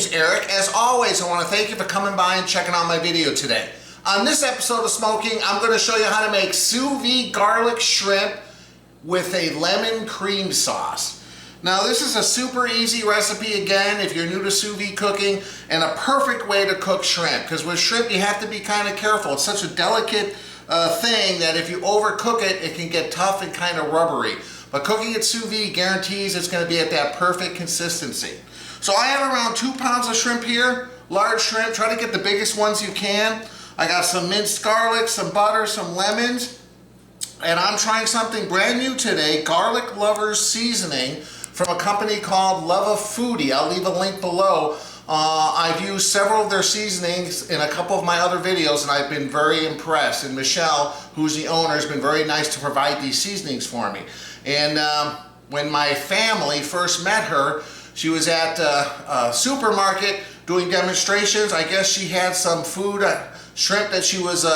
name's Eric. As always, I want to thank you for coming by and checking out my video today. On this episode of Smo'King, I'm going to show you how to make sous vide garlic shrimp with a lemon cream sauce. Now this is a super easy recipe again if you're new to sous vide cooking, and a perfect way to cook shrimp, because with shrimp you have to be kind of careful. It's such a delicate thing that if you overcook it, it can get tough and kind of rubbery. But cooking it sous vide guarantees it's going to be at that perfect consistency. So I have around 2 pounds of shrimp here, large shrimp. Try to get the biggest ones you can. I got some minced garlic, some butter, some lemons, and I'm trying something brand new today, Garlic Lovers Seasoning from a company called Love Foodie. I'll leave a link below. I've used several of their seasonings in a couple of my other videos and I've been very impressed. And Michelle, who's the owner, has been very nice to provide these seasonings for me. And when my family first met her, she was at a supermarket doing demonstrations. I guess she had some food, shrimp that she was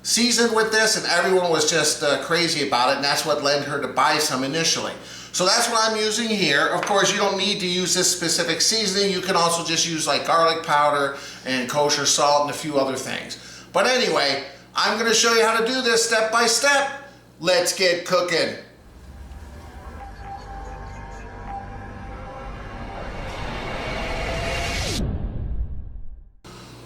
seasoned with this, and everyone was just crazy about it, and that's what led her to buy some initially. So that's what I'm using here. Of course, you don't need to use this specific seasoning. You can also just use like garlic powder and kosher salt and a few other things. But anyway, I'm going to show you how to do this step by step. Let's get cooking.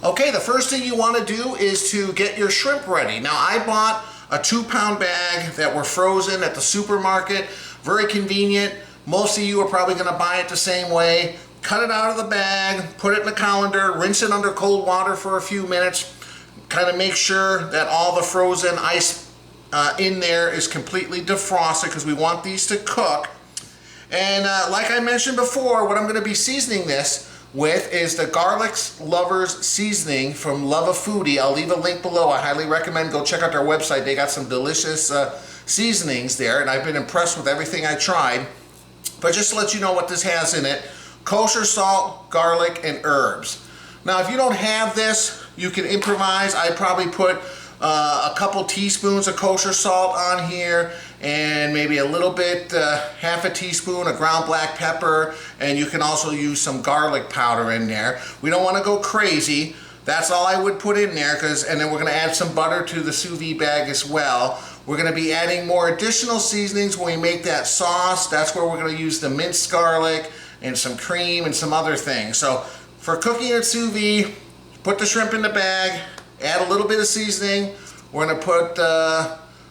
Okay, the first thing you want to do is to get your shrimp ready. Now I bought a 2-pound bag that were frozen at the supermarket. Very convenient. Most of you are probably going to buy it the same way. Cut it out of the bag, put it in the colander, rinse it under cold water for a few minutes. Kind of make sure that all the frozen ice in there is completely defrosted, because we want these to cook. And like I mentioned before, what I'm going to be seasoning this with is the Garlic Lovers Seasoning from Love Foodie. I'll leave a link below. I highly recommend go check out their website. They got some delicious seasonings there, and I've been impressed with everything I tried. But just to let you know what this has in it: kosher salt, garlic, and herbs. Now if you don't have this, you can improvise. I probably put a couple teaspoons of kosher salt on here, and maybe a little bit, half a teaspoon of ground black pepper, and you can also use some garlic powder in there. We don't want to go crazy. That's all I would put in there, and then we're going to add some butter to the sous vide bag as well. We're going to be adding more additional seasonings when we make that sauce. That's where we're going to use the minced garlic and some cream and some other things. So for cooking it sous vide, put the shrimp in the bag, add a little bit of seasoning. We're going to put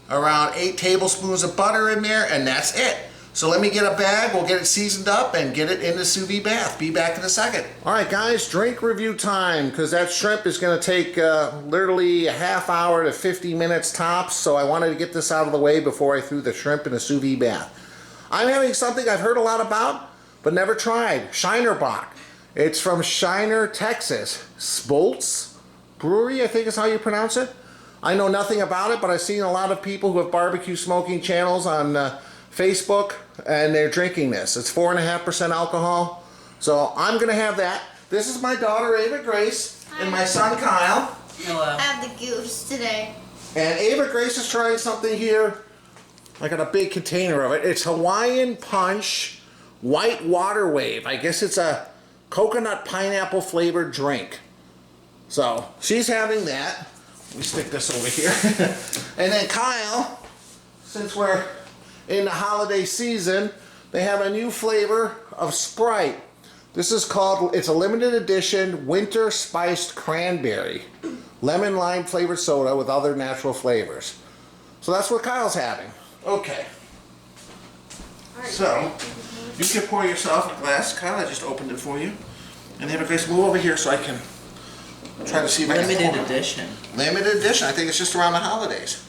around 8 tablespoons of butter in there, and that's it. So let me get a bag, we'll get it seasoned up and get it in the sous vide bath. Be back in a second. Alright guys, drink review time, because that shrimp is going to take literally a half hour to 50 minutes tops, so I wanted to get this out of the way before I threw the shrimp in the sous vide bath. I'm having something I've heard a lot about, but never tried. Shinerbach. It's from Shiner, Texas. Spoltz Brewery, I think is how you pronounce it. I know nothing about it, but I've seen a lot of people who have barbecue smoking channels on Facebook, and they're drinking this. It's 4.5% alcohol, so I'm going to have that. This is my daughter, Ava Grace, and my son, Kyle. Hello. I have the goose today. And Ava Grace is trying something here. I got a big container of it. It's Hawaiian Punch White Water Wave. I guess it's a coconut pineapple flavored drink. So she's having that. Let me stick this over here. And then Kyle, since we're in the holiday season, they have a new flavor of Sprite. This is called, it's a limited edition winter spiced cranberry. Lemon lime flavored soda with other natural flavors. So that's what Kyle's having. Okay. So, you can pour yourself a glass. Kyle, I just opened it for you. And have a Grace, move over here so I can try to see if I can pour. Limited edition. Limited edition. I think it's just around the holidays.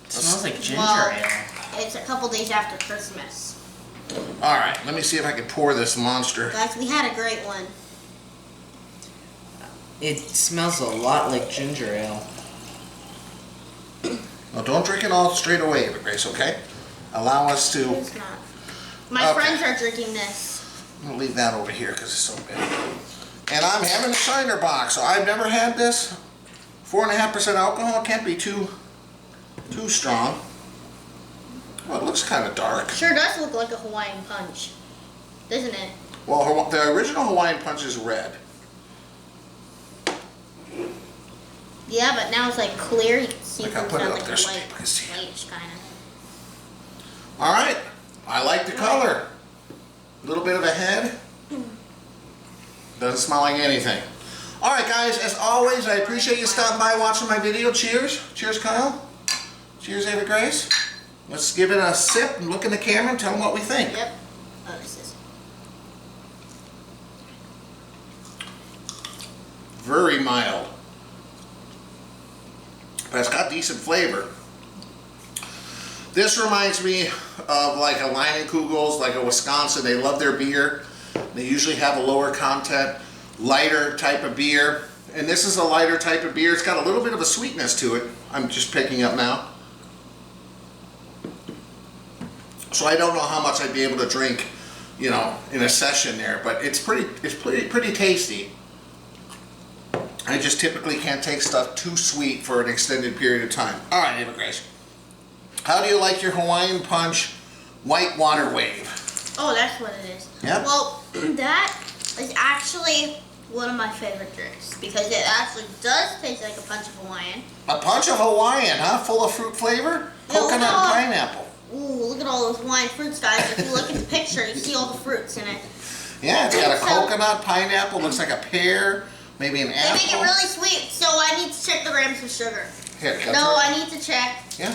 It smells like ginger ale. It's a couple days after Christmas. Alright, let me see if I can pour this monster. Guys, we had a great one. It smells a lot like ginger ale. Well, don't drink it all straight away, Grace, okay? Allow us to... It's not. My friends are drinking this. I'm going to leave that over here because it's so big. And I'm having a Shiner box, so I've never had this. 4.5% alcohol, can't be too strong. Well, it looks kind of dark. Sure does look like a Hawaiian Punch, doesn't it? Well, the original Hawaiian Punch is red. Yeah, but now it's like clear. You can see Like, through. I'll put it It's up like there a so light, people can see it. lightish kind of. All right, I like the color. A little bit of a head. Doesn't smell like anything. All right, guys, as always, I appreciate you stopping by watching my video. Cheers. Cheers, Kyle. Cheers, Ava Grace. Let's give it a sip and look in the camera and tell them what we think. Yep. Oh, this is. Very mild. But it's got decent flavor. This reminds me of like a Leinenkugel's, like a Wisconsin. They love their beer. They usually have a lower content, lighter type of beer. And this is a lighter type of beer. It's got a little bit of a sweetness to it. I'm just picking up now. So I don't know how much I'd be able to drink, you know, in a session there, but it's pretty tasty. I just typically can't take stuff too sweet for an extended period of time. All right, Ava Grace. How do you like your Hawaiian Punch White Water Wave? Oh, that's what it is. Yep. Well, that is actually one of my favorite drinks because it actually does taste like a punch of Hawaiian. A punch of Hawaiian, huh? Full of fruit flavor? Yeah, Coconut and pineapple. Ooh, look at all those Hawaiian fruits, guys. If you look at the picture, you see all the fruits in it. Yeah, it's got a So- coconut, pineapple, looks like a pear, maybe an They apple. make it really sweet, so I need to check the grams of sugar. Here, go No, through it. I need to check. Yeah.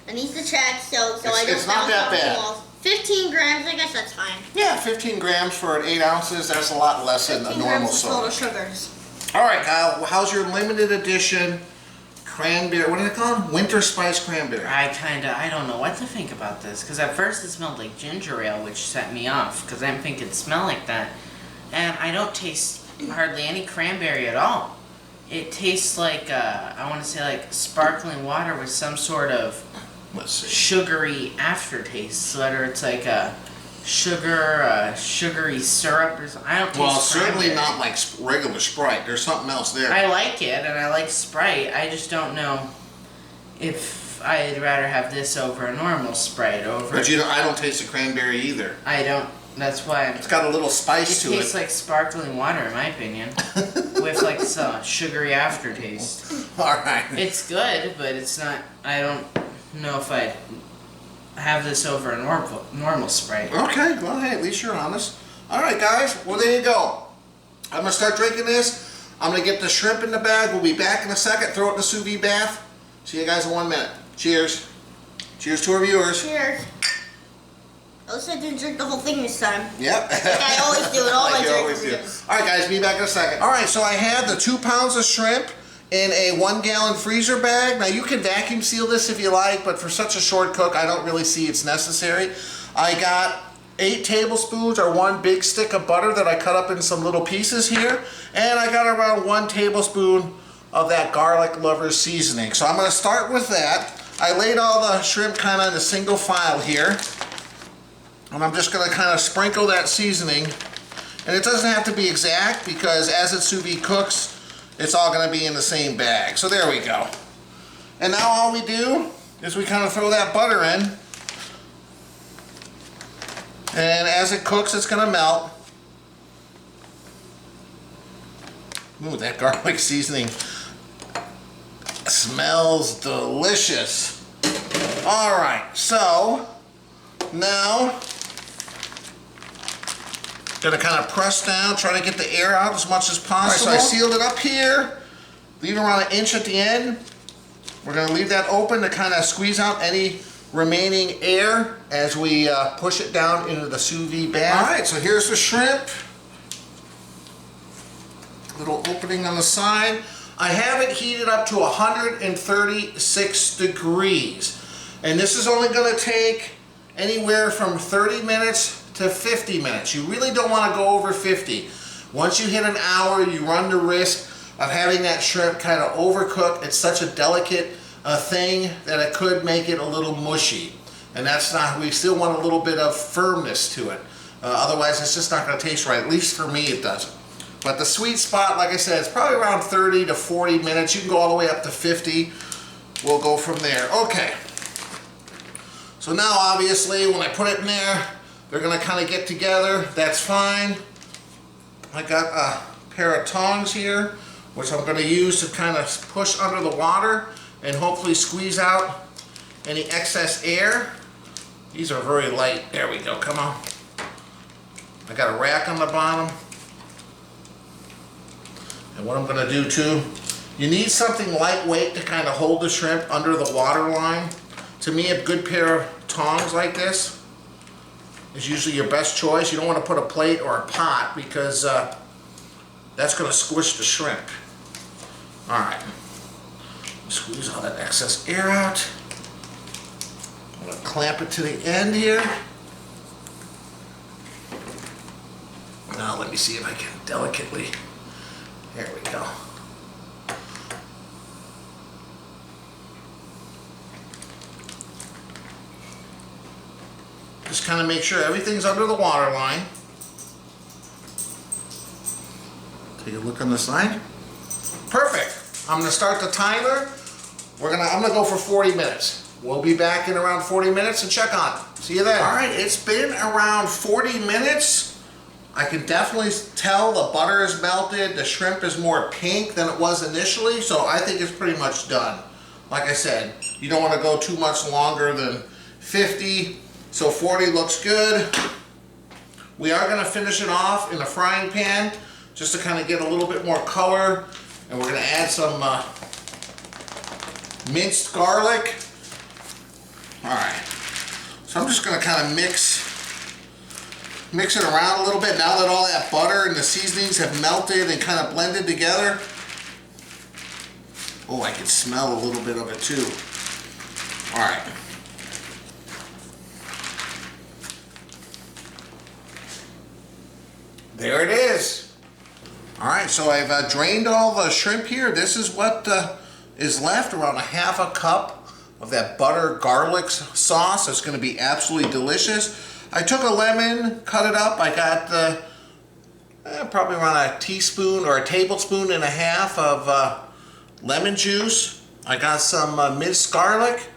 I need to check so I don't It's not bounce that off the bad. walls. 15 grams, I guess that's fine. Yeah, 15 grams for 8 ounces. That's a lot less than a 15 normal grams of total soda. sugars. All right, Kyle, how's your limited edition cranberry, what are they called? Winter Spice Cranberry. I don't know what to think about this, because at first it smelled like ginger ale, which set me off, because I didn't think it'd smell like that. And I don't taste hardly any cranberry at all. It tastes like, I want to say like sparkling water with some sort of Let's see. sugary aftertaste, so whether it's like a sugary syrup or something. I don't taste Well, certainly cranberry. not like regular Sprite. There's something else there. I like it, and I like Sprite. I just don't know if I'd rather have this over a normal Sprite. But you know, I don't taste the cranberry either. I don't. That's why It's got a little spice it to tastes it. like sparkling water, in my opinion, with like some sugary aftertaste. All right. It's good, but it's not. I don't know if I'd have this over a normal Sprite. Okay, well, hey, at least you're honest. All right, guys. Well, there you go. I'm going to start drinking this. I'm going to get the shrimp in the bag. We'll be back in a second. Throw it in the sous vide bath. See you guys in 1 minute. Cheers. Cheers to our viewers. Cheers. At least I didn't drink the whole thing this time. Yep. Like I always do in all my Like you always drinks. do. All right, guys, be back in a second. All right, so I had the 2 pounds of shrimp in a 1 gallon freezer bag. Now, you can vacuum seal this if you like, but for such a short cook, I don't really see it's necessary. I got 8 tablespoons or 1 big stick of butter that I cut up in some little pieces here, and I got around 1 tablespoon of that Garlic Lovers Seasoning. So I'm going to start with that. I laid all the shrimp kind of in a single file here. And I'm just going to kind of sprinkle that seasoning. And it doesn't have to be exact because as it sous vide cooks, it's all going to be in the same bag. So there we go. And now all we do is we kind of throw that butter in. And as it cooks, it's going to melt. Ooh, that garlic seasoning smells delicious. All right, so now gonna kind of press down, try to get the air out as much as possible. All right, so I sealed it up here, leave around 1 inch at the end. We're gonna leave that open to kind of squeeze out any remaining air as we push it down into the sous vide bag. All right, so here's the shrimp. Little opening on the side. I have it heated up to 136 degrees. And this is only gonna take anywhere from 30 minutes to 50 minutes. You really don't want to go over 50. Once you hit an hour, you run the risk of having that shrimp kind of overcooked. It's such a delicate thing that it could make it a little mushy. And that's not, we still want a little bit of firmness to it. Otherwise, it's just not going to taste right. At least for me, it doesn't. But the sweet spot, like I said, it's probably around 30 to 40 minutes. You can go all the way up to 50. We'll go from there. Okay. So now, obviously, when I put it in there, they're going to kind of get together. That's fine. I got a pair of tongs here, which I'm going to use to kind of push under the water and hopefully squeeze out any excess air. These are very light. There we go, come on. I got a rack on the bottom. And what I'm going to do too, you need something lightweight to kind of hold the shrimp under the water line. To me, a good pair of tongs like this is usually your best choice. You don't want to put a plate or a pot because that's going to squish the shrimp. Alright, squeeze all that excess air out. I'm going to clamp it to the end here. Now let me see if I can delicately, there we go. Just kind of make sure everything's under the water line. Take a look on the side. Perfect. I'm going to start the timer. I'm going to go for 40 minutes. We'll be back in around 40 minutes and check on it. See you then. All right, it's been around 40 minutes. I can definitely tell the butter is melted. The shrimp is more pink than it was initially, so I think it's pretty much done. Like I said, you don't want to go too much longer than 50. So 40 looks good. We are going to finish it off in a frying pan just to kind of get a little bit more color. And we're going to add some minced garlic. Alright, so I'm just going to kind of mix it around a little bit now that all that butter and the seasonings have melted and kind of blended together. Oh, I can smell a little bit of it too. Alright. There it is. Alright, so I've drained all the shrimp here. This is what is left, around a half a cup of that butter garlic sauce. It's going to be absolutely delicious. I took a lemon, cut it up. I got probably around a teaspoon or a tablespoon and a half of lemon juice. I got some minced garlic.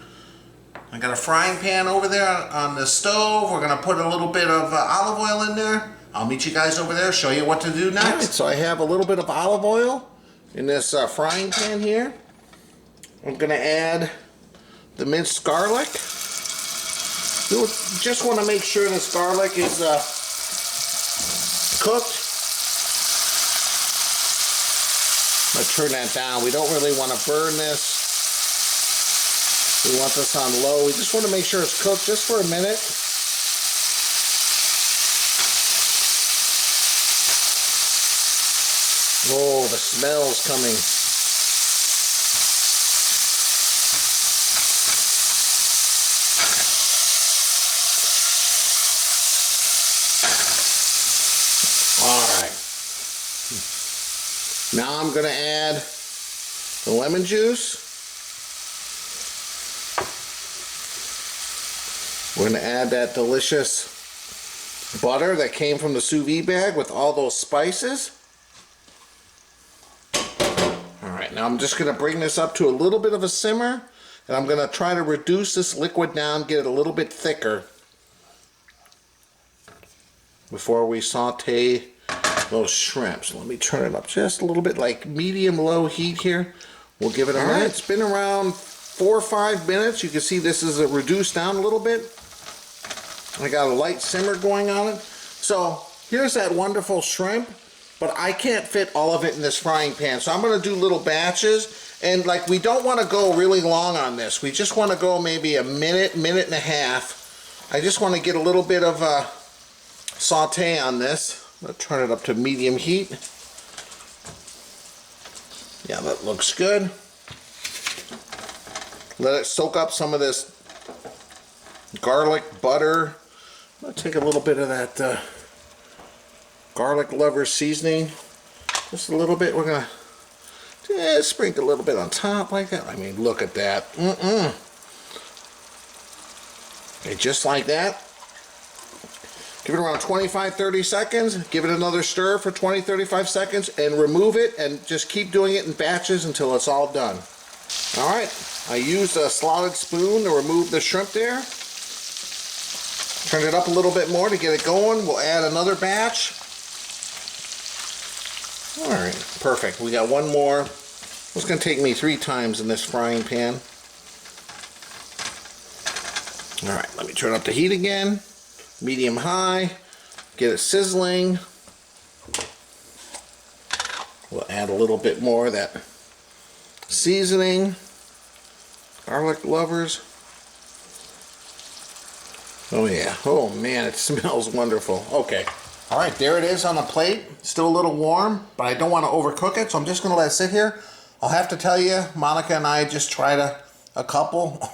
I got a frying pan over there on the stove. We're going to put a little bit of olive oil in there. I'll meet you guys over there, show you what to do next. All right, so I have a little bit of olive oil in this frying pan here. I'm going to add the minced garlic. You just want to make sure this garlic is cooked. I'm going to turn that down. We don't really want to burn this. We want this on low. We just want to make sure it's cooked just for a minute. Oh, the smell's coming. Alright. Now I'm going to add the lemon juice. We're going to add that delicious butter that came from the sous vide bag with all those spices. Alright, now I'm just going to bring this up to a little bit of a simmer, and I'm going to try to reduce this liquid down, get it a little bit thicker before we saute those shrimps. Let me turn it up just a little bit, like medium-low heat here. We'll give it a minute. It's been around 4 or 5 minutes. You can see this is reduced down a little bit. I got a light simmer going on it. So here's that wonderful shrimp, but I can't fit all of it in this frying pan. So I'm going to do little batches, and like we don't want to go really long on this. We just want to go maybe a minute, minute and a half. I just want to get a little bit of saute on this. I'm going to turn it up to medium heat. Yeah, that looks good. Let it soak up some of this garlic butter. I'm going to take a little bit of that Garlic Lovers Seasoning. Just a little bit. We're going to sprinkle a little bit on top like that. I mean, look at that. Okay, just like that. Give it around 25-30 seconds. Give it another stir for 20-35 seconds and remove it, and just keep doing it in batches until it's all done. Alright, I used a slotted spoon to remove the shrimp there. Turn it up a little bit more to get it going. We'll add another batch. All right, perfect. We got one more. It's going to take me 3 times in this frying pan. All right, let me turn up the heat again. Medium high. Get it sizzling. We'll add a little bit more of that seasoning. Garlic Lovers. Oh yeah. Oh man, it smells wonderful. Okay. All right, there it is on the plate. Still a little warm, but I don't want to overcook it, so I'm just going to let it sit here. I'll have to tell you, Monica and I just tried a couple.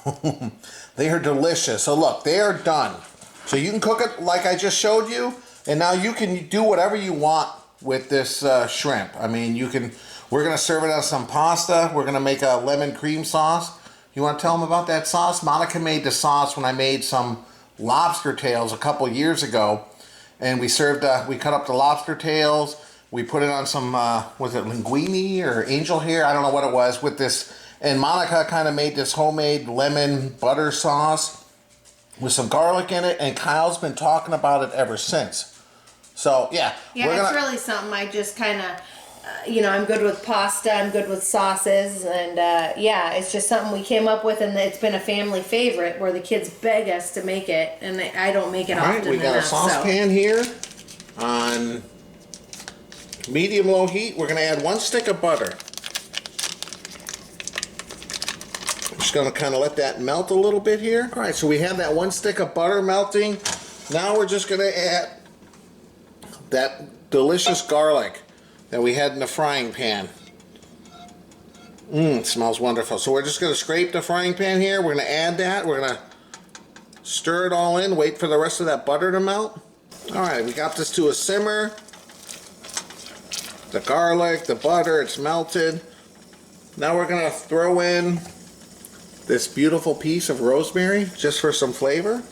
They are delicious. So look, they are done. So you can cook it like I just showed you, and now you can do whatever you want with this shrimp. I mean, we're going to serve it as some pasta. We're going to make a lemon cream sauce. You want to tell them about that sauce? Monica made the sauce when I made some lobster tails a couple years ago. And we cut up the lobster tails. We put it on some, was it linguine or angel hair? I don't know what it was with this. And Monica kind of made this homemade lemon butter sauce with some garlic in it. And Kyle's been talking about it ever since. So, yeah. Yeah, it's really something I just kind of, I'm good with pasta, I'm good with sauces, and yeah, it's just something we came up with, and it's been a family favorite where the kids beg us to make it, and I don't make it often enough. All right, we got a saucepan here on medium-low heat. We're going to add 1 stick of butter. I'm just going to kind of let that melt a little bit here. All right, so we have that 1 stick of butter melting. Now we're just going to add that delicious garlic that we had in the frying pan. It smells wonderful. So we're just going to scrape the frying pan here. We're going to add that. We're going to stir it all in. Wait for the rest of that butter to melt. All right, we got this to a simmer. The garlic, the butter, it's melted. Now we're going to throw in this beautiful piece of rosemary just for some flavor.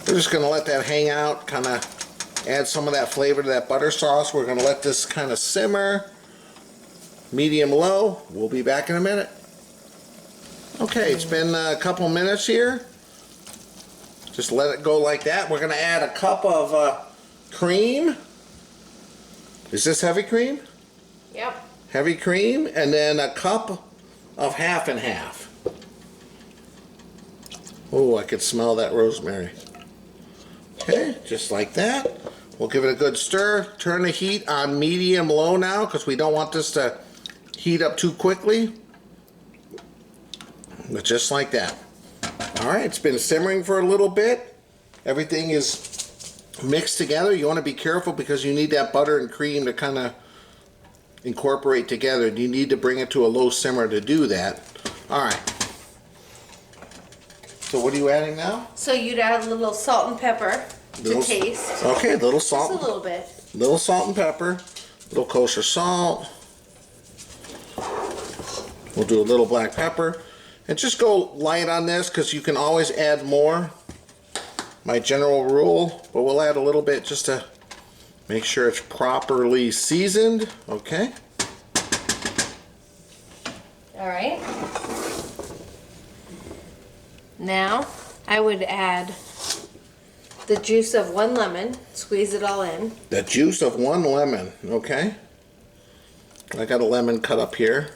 We're just going to let that hang out, kind of add some of that flavor to that butter sauce. We're going to let this kind of simmer, medium low. We'll be back in a minute. Okay, it's been a couple minutes here. Just let it go like that. We're going to add a cup of cream. Is this heavy cream? Yep. Heavy cream, and then a cup of half and half. Oh, I could smell that rosemary. Okay, just like that. We'll give it a good stir. Turn the heat on medium-low now because we don't want this to heat up too quickly. But just like that. All right, it's been simmering for a little bit. Everything is mixed together. You want to be careful because you need that butter and cream to kind of incorporate together. You need to bring it to a low simmer to do that. All right. So what are you adding now? So you'd add a little salt and pepper to taste. Okay, little salt. Just a little bit. Little salt and pepper. Little kosher salt. We'll do a little black pepper. And just go light on this because you can always add more. My general rule. But we'll add a little bit just to make sure it's properly seasoned. Okay. All right. Now, I would add the juice of 1 lemon, squeeze it all in. The juice of 1 lemon, okay. I got a lemon cut up here.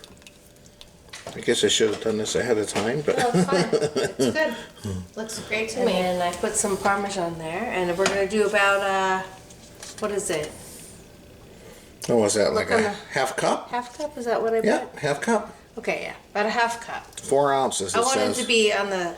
I guess I should have done this ahead of time, but... No, it's fine. It's good. Looks great to me. And I put some Parmesan there, and we're going to do about, what is it? What was that, like a half cup? Half cup? Is that what I put? Yeah, half cup. Okay, yeah, about a half cup. 4 ounces, it I want it says. to be on the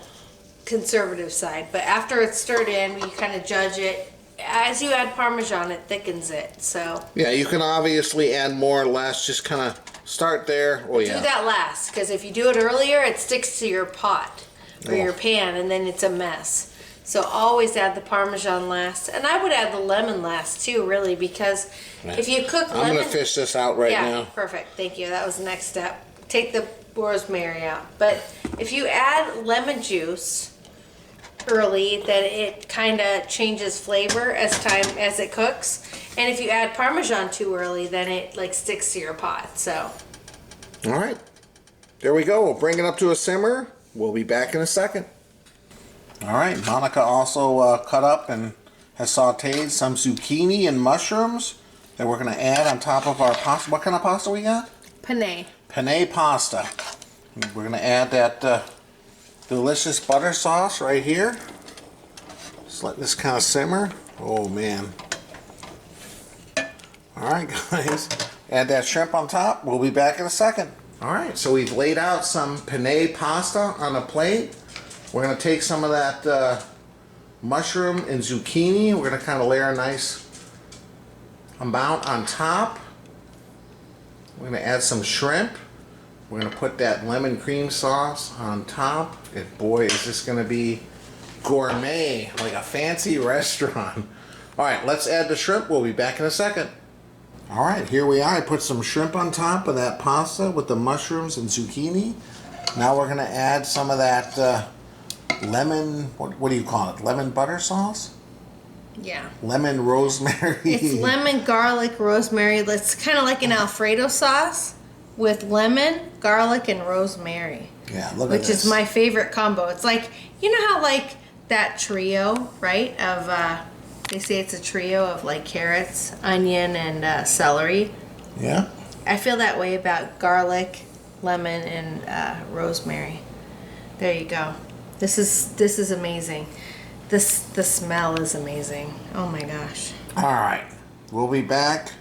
conservative side, but after it's stirred in, you kind of judge it. As you add Parmesan, it thickens it, so. Yeah, you can obviously add more or less, just kind of start there. Oh, yeah. Do that last, because if you do it earlier, it sticks to your pot or your pan, and then it's a mess. So always add the Parmesan last, and I would add the lemon last too, really, because if you cook lemon... I'm going to fish this out right now. Yeah, perfect. Thank you. That was the next step. Take the rosemary out. But if you add lemon juice early, then it kind of changes flavor as it cooks. And if you add Parmesan too early, then it like sticks to your pot. So. All right. There we go. We'll bring it up to a simmer. We'll be back in a second. All right. Monica also cut up and has sauteed some zucchini and mushrooms that we're going to add on top of our pasta. What kind of pasta we got? Penne. Penne pasta. We're going to add that delicious butter sauce right here. Just let this kind of simmer. Oh man. Alright guys, add that shrimp on top. We'll be back in a second. Alright, so we've laid out some penne pasta on a plate. We're going to take some of that mushroom and zucchini. We're going to kind of layer a nice amount on top. We're going to add some shrimp. We're going to put that lemon cream sauce on top. And boy, is this going to be gourmet, like a fancy restaurant. Alright, let's add the shrimp. We'll be back in a second. Alright, here we are. I put some shrimp on top of that pasta with the mushrooms and zucchini. Now we're going to add some of that lemon, what do you call it? Lemon butter sauce? Yeah. Lemon rosemary. It's lemon, garlic, rosemary. It's kind of like an Alfredo sauce with lemon, garlic, and rosemary. Yeah, look at which this. is my favorite combo. It's like, you know how like that trio, right? Of they say it's a trio of like carrots, onion, and celery. Yeah. I feel that way about garlic, lemon, and rosemary. There you go. This is amazing. The smell is amazing. Oh my gosh. Alright, we'll be back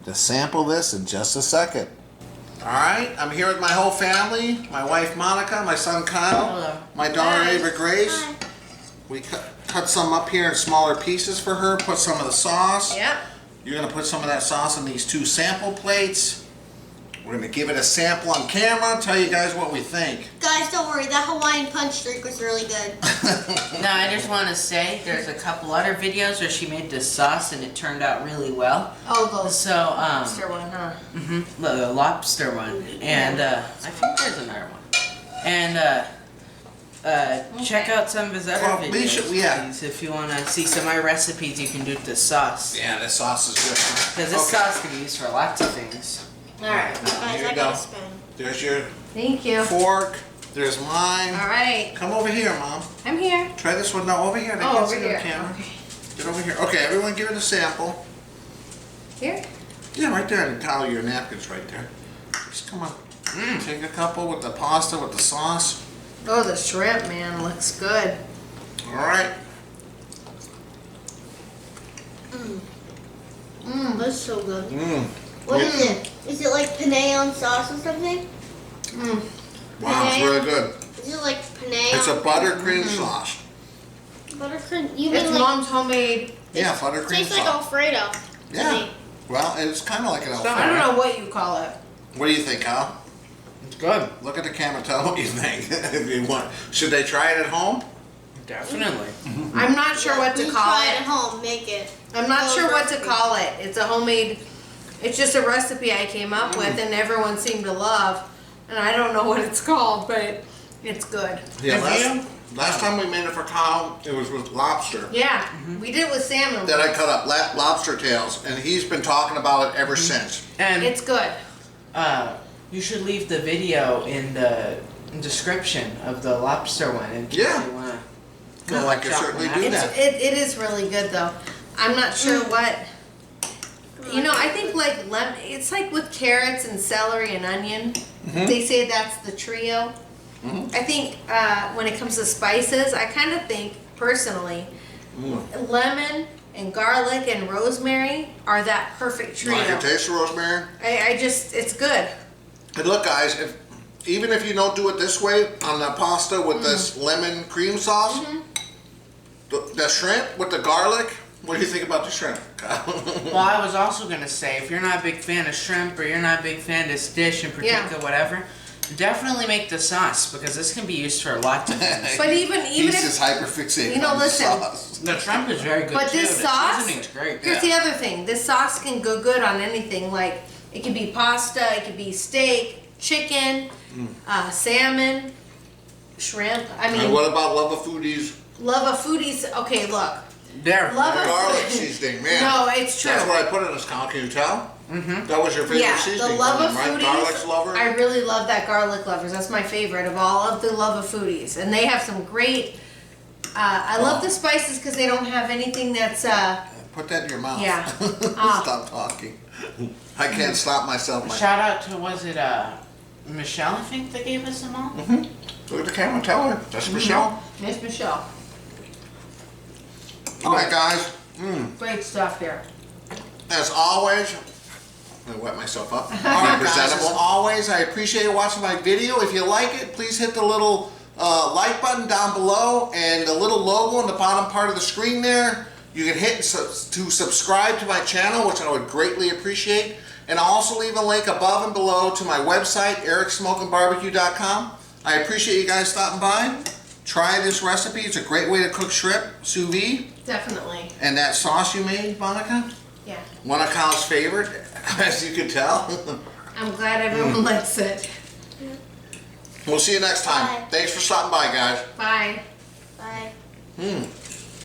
to sample this in just a second. Alright, I'm here with my whole family. My wife Monica, my son Kyle, Hello. my daughter Hi. Ava Grace. Hi. We cut some up here in smaller pieces for her, put some of the sauce. Yep. You're going to put some of that sauce on these 2 sample plates. We're going to give it a sample on camera, tell you guys what we think. Guys, don't worry. That Hawaiian punch drink was really good. Now, I just want to say there's a couple other videos where she made this sauce and it turned out really well. Oh, the So, lobster one, huh? the lobster one. And I think there's another one. And check out some of his other Well, videos, yeah. please, if you want to see some of my recipes you can do with this sauce. Yeah, this sauce is good. Because this sauce can be used for lots of things. Alright. Guys, Here I you got go. a spoon. There's your Thank you. fork. There's mine. Alright. Come over here, Mom. I'm here. Try this one. No, over here. They Oh, can't over see it on here. camera. Okay. Get over here. Okay, everyone give it a sample. Here? Yeah, right there. And towel your napkins right there. Just come on. Take a couple with the pasta, with the sauce. Oh, the shrimp, man, looks good. All right. That's so good. Mmm. What is it? Is it like penne on sauce or something? Wow, it's really good. Is it like penne It's on a buttercream sauce. buttercream? You It's mean like mom's homemade. Yeah, buttercream tastes like sauce. Alfredo. to Yeah. me. Well, it's kind of like an I Alfredo. don't know what you call it. What do you think, Kyle? It's good. Look at the camera. Tell what you think. If you want, should they try it at home? Definitely. I'm not sure what to You call try it it. at home, make it. I'm not Those sure what to recipes. call it. It's a homemade, it's just a recipe I came up with and everyone seemed to love. And I don't know what it's called, but it's good. Yeah. Have Last time we made it for Kyle, it was with lobster. Yeah, we did it with salmon. That I cut up lobster tails, and he's been talking about it ever since. And It's good. you should leave the video in the description of the lobster one in case Yeah. you want to Well, I could certainly do It's, that. it is really good though. I'm not sure what, you know, I think like lemon, it's like with carrots and celery and onion. They say that's the trio. I think when it comes to spices, I kind of think personally, lemon and garlic and rosemary are that perfect trio. Like a taste of rosemary. I just, it's good. And look, guys, even if you don't do it this way on the pasta with this lemon cream sauce, the shrimp with the garlic. What do you think about the shrimp, Kyle? Well, I was also going to say, if you're not a big fan of shrimp or you're not a big fan of this dish in particular, whatever, definitely make the sauce because this can be used for lots of things. But even He's if, just hyper fixated you know, on the listen, sauce. The shrimp is very good but too. this The sauce, seasoning's great. here's the other thing. This sauce can go good on anything. Like, it could be pasta, it could be steak, chicken, salmon, shrimp. I And mean, what about Love of Foodies? love of foodies. Okay, look. There. Love of Garlic seasoning, man. No, it's true. That's what I put in this, Kyle. Can you tell? That was your favorite Yeah, seasoning, the Love of right? Foodies. Garlic Lovers? I really love that Garlic Lovers. That's my favorite of all of the Love of Foodies. And they have some great I love the spices because they don't have anything that's Put that in your mouth. Yeah. Stop talking. I can't stop myself. Shout out to, was it Michelle, I think, that gave us them all? Look at the camera, tell her. That's Michelle. Miss Michelle. All right, guys. Great stuff here. As always, I'm gonna wet myself up. All right, guys, as always, I appreciate you watching my video. If you like it, please hit the little like button down below and the little logo on the bottom part of the screen there. You can hit to subscribe to my channel, which I would greatly appreciate. And I'll also leave a link above and below to my website, ericsmokingbbq.com. I appreciate you guys stopping by. Try this recipe. It's a great way to cook shrimp, sous vide. Definitely. And that sauce you made, Monica? Yeah. One of Kyle's favorite, as you can tell. I'm glad everyone likes it. We'll see you next time. Bye. Thanks for stopping by, guys. Bye. Bye.